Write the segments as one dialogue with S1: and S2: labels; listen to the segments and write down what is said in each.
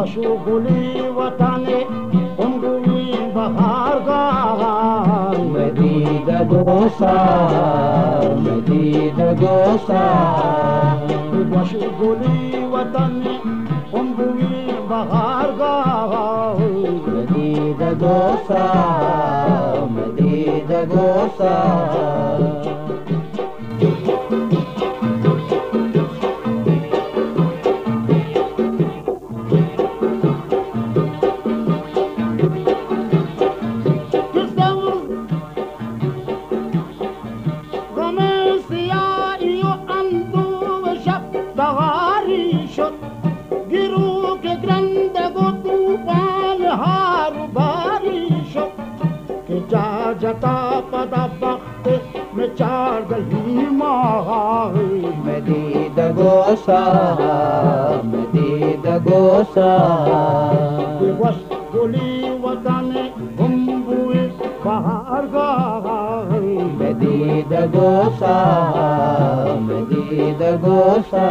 S1: شغلی وطن انگوی بهارگاه مدید دوسا مدید دوسا شغلی وطن انگوی بهارگاه مدید دوسا مدید دوسا گیرو که گرنده گو توفان هارو باری شد که جا جتا پدا وقت میں چار گلی ماہی مدید گوسا مدید گوسا بس گلی وطن گمبوی بہار گاہی مدید گوسا مدید گوسا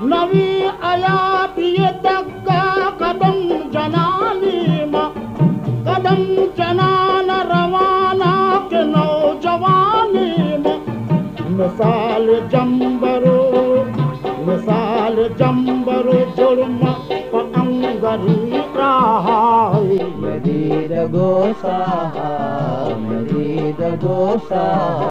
S1: نوی آیا پیے دگا قدم جنانی ما قدم جنان روانا کے نوجوانی ما مثال جمبرو جرم پا انگری راہی مدید گوسا مدید گوسا